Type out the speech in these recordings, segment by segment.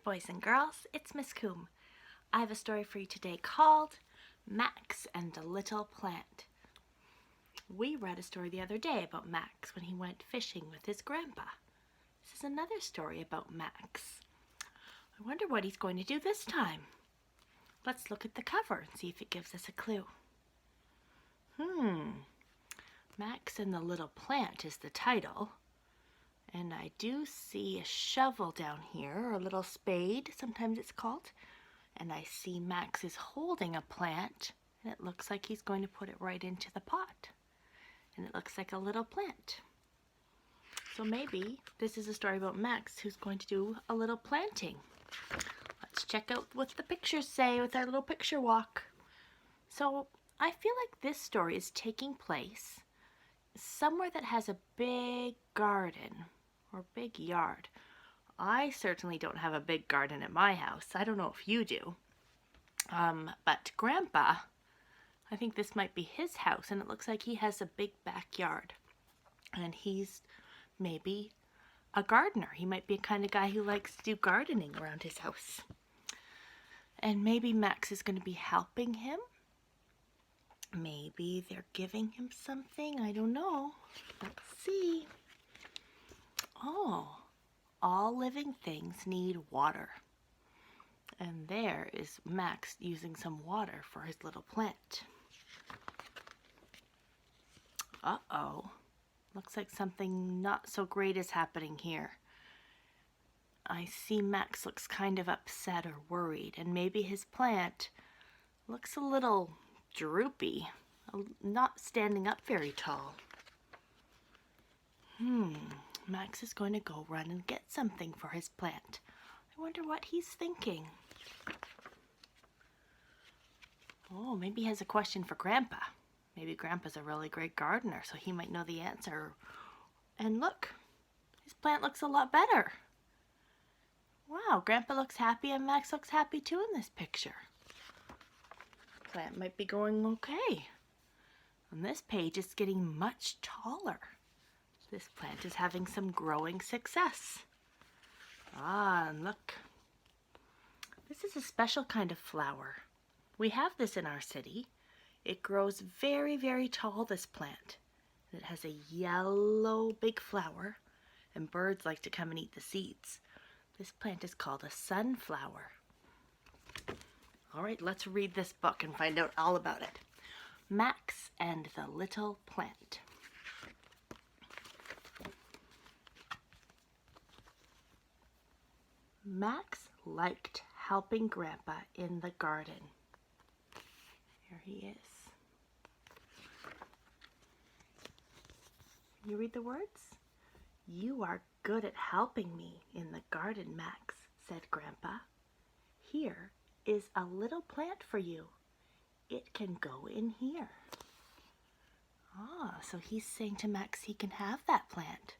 boys and girls, it's Miss Coombe. I have a story for you today called Max and the Little Plant. We read a story the other day about Max when he went fishing with his grandpa. This is another story about Max. I wonder what he's going to do this time. Let's look at the cover and see if it gives us a clue. Max and the Little Plant is the title. And I do see a shovel down here, or a little spade, sometimes it's called. And I see Max is holding a plant, and it looks like he's going to put it right into the pot. And it looks like a little plant. So maybe this is a story about Max who's going to do a little planting. Let's check out what the pictures say with our little picture walk. So I feel like this story is taking place somewhere that has a big garden or big yard. I certainly don't have a big garden at my house. I don't know if you do. But Grandpa, I think this might be his house, and it looks like he has a big backyard. And he's maybe a gardener. He might be a kind of guy who likes to do gardening around his house. And maybe Max is going to be helping him. Maybe they're giving him something. I don't know. Let's see. Oh, all living things need water. And there is Max using some water for his little plant. Uh-oh. Looks like something not so great is happening here. I see Max looks kind of upset or worried, and maybe his plant looks a little droopy, not standing up very tall. Max is going to go run and get something for his plant. I wonder what he's thinking. Oh, maybe he has a question for Grandpa. Maybe Grandpa's a really great gardener, so he might know the answer. And look, his plant looks a lot better. Wow, Grandpa looks happy and Max looks happy too in this picture. Plant might be going okay. On this page, it's getting much taller. This plant is having some growing success. And look. This is a special kind of flower. We have this in our city. It grows very, very tall, this plant. It has a yellow big flower, and birds like to come and eat the seeds. This plant is called a sunflower. All right, let's read this book and find out all about it. Max and the Little Plant. Max liked helping Grandpa in the garden. Here he is. Can you read the words? "You are good at helping me in the garden, Max," said Grandpa. "Here is a little plant for you. It can go in here." So he's saying to Max he can have that plant.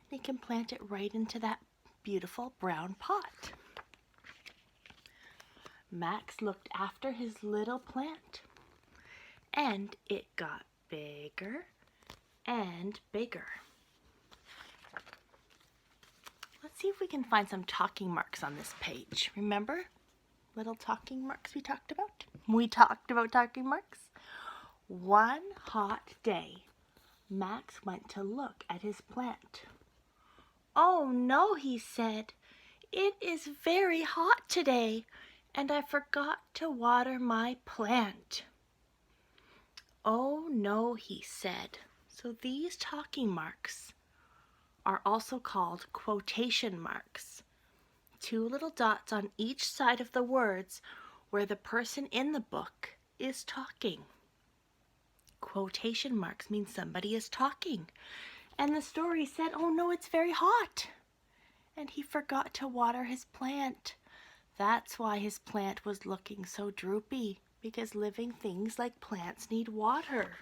He can plant it right into that beautiful brown pot. Max looked after his little plant, and it got bigger and bigger. Let's see if we can find some talking marks on this page. Remember little talking marks we talked about? We talked about talking marks. One hot day, Max went to look at his plant. "Oh no," he said, "it is very hot today, and I forgot to water my plant." "Oh no," he said. So these talking marks are also called quotation marks. Two little dots on each side of the words where the person in the book is talking. Quotation marks mean somebody is talking. And the story said, "Oh no, it's very hot." And he forgot to water his plant. That's why his plant was looking so droopy, because living things like plants need water.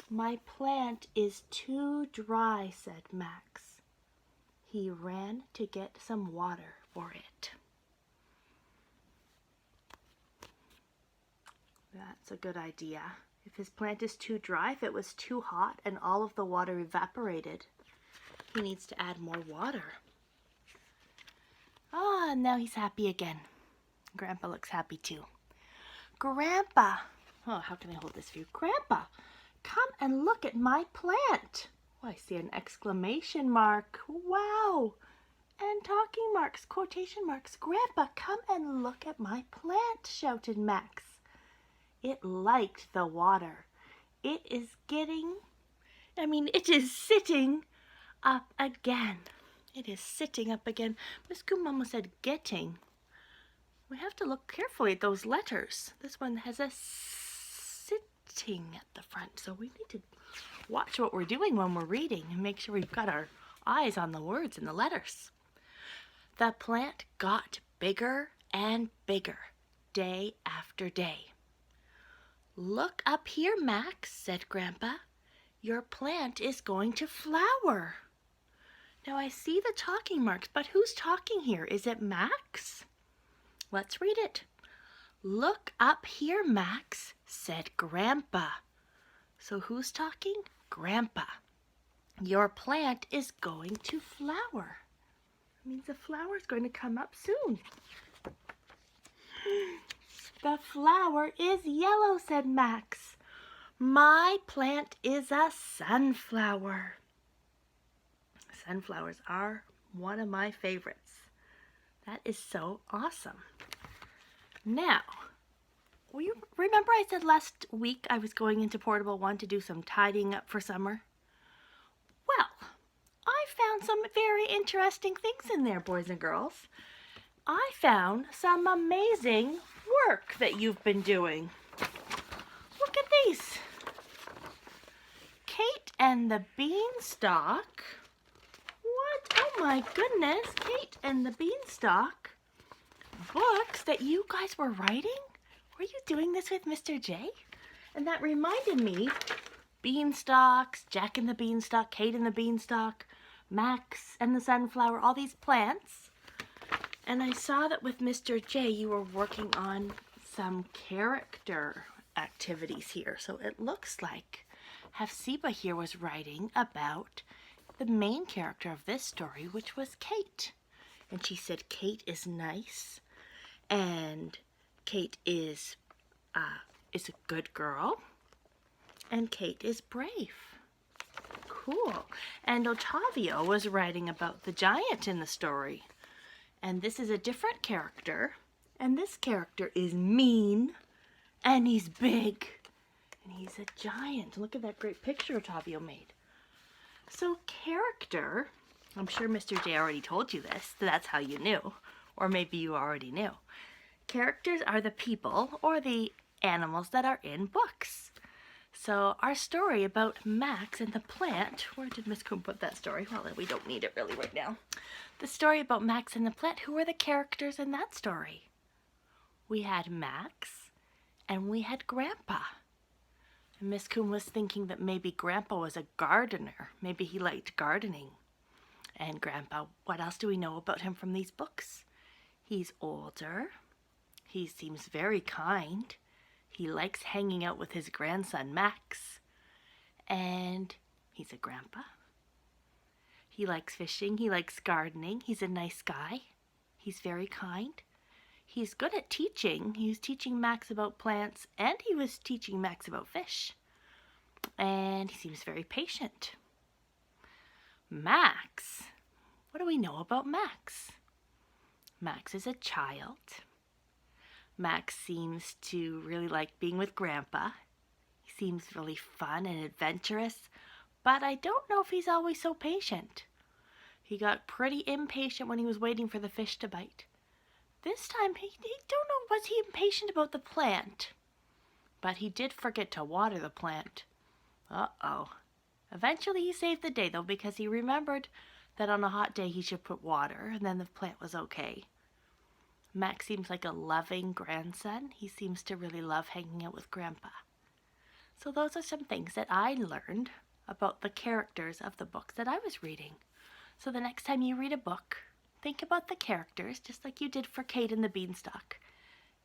"My plant is too dry," said Max. He ran to get some water for it. That's a good idea. If his plant is too dry, if it was too hot and all of the water evaporated, he needs to add more water. Ah, now he's happy again. Grandpa looks happy too. Grandpa! Oh, how can I hold this for you? Grandpa, come and look at my plant. Oh, I see an exclamation mark. Wow! And talking marks, quotation marks. Grandpa, come and look at my plant, shouted Max. It liked the water. It is sitting up again. It is sitting up again. Miss Kumama said getting. We have to look carefully at those letters. This one has a sitting at the front, so we need to watch what we're doing when we're reading and make sure we've got our eyes on the words and the letters. The plant got bigger and bigger, day after day. Look up here, Max, said Grandpa. Your plant is going to flower. Now I see the talking marks, but who's talking here? Is it Max? Let's read it. Look up here, Max, said Grandpa. So who's talking? Grandpa. Your plant is going to flower. That means the flower is going to come up soon. The flower is yellow, said Max. My plant is a sunflower. Sunflowers are one of my favorites. That is so awesome. Now, remember I said last week I was going into Portable One to do some tidying up for summer? Well, I found some very interesting things in there, boys and girls. I found some amazing work that you've been doing. Look at these. Kate and the Beanstalk. What? Oh my goodness, Kate and the Beanstalk. Books that you guys were writing? Were you doing this with Mr. J? And that reminded me, beanstalks, Jack and the Beanstalk, Kate and the Beanstalk, Max and the Sunflower, all these plants. And I saw that with Mr. J you were working on some character activities here. So it looks like Hafsiba here was writing about the main character of this story, which was Kate. And she said Kate is nice, and Kate is a good girl, and Kate is brave. Cool. And Otavio was writing about the giant in the story. And this is a different character, and this character is mean, and he's big, and he's a giant. Look at that great picture Otavio made. So character, I'm sure Mr. J already told you this, that's how you knew, or maybe you already knew. Characters are the people or the animals that are in books. So our story about Max and the plant, where did Miss Coombe put that story? Well, we don't need it really right now. The story about Max and the plant, who were the characters in that story? We had Max and we had Grandpa. And Miss Coombe was thinking that maybe Grandpa was a gardener. Maybe he liked gardening. And Grandpa, what else do we know about him from these books? He's older. He seems very kind. He likes hanging out with his grandson, Max. And he's a grandpa. He likes fishing. He likes gardening. He's a nice guy. He's very kind. He's good at teaching. He was teaching Max about plants, and he was teaching Max about fish. And he seems very patient. Max. What do we know about Max? Max is a child. Max seems to really like being with Grandpa. He seems really fun and adventurous, but I don't know if he's always so patient. He got pretty impatient when he was waiting for the fish to bite. This time, he don't know, was he impatient about the plant? But he did forget to water the plant. Uh-oh. Eventually he saved the day, though, because he remembered that on a hot day he should put water, and then the plant was okay. Max seems like a loving grandson. He seems to really love hanging out with Grandpa. So those are some things that I learned about the characters of the books that I was reading. So the next time you read a book, think about the characters, just like you did for Kate and the Beanstalk.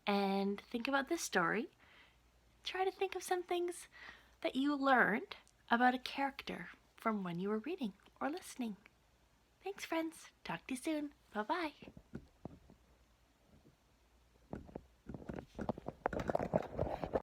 And think about this story. Try to think of some things that you learned about a character from when you were reading or listening. Thanks, friends. Talk to you soon. Bye-bye.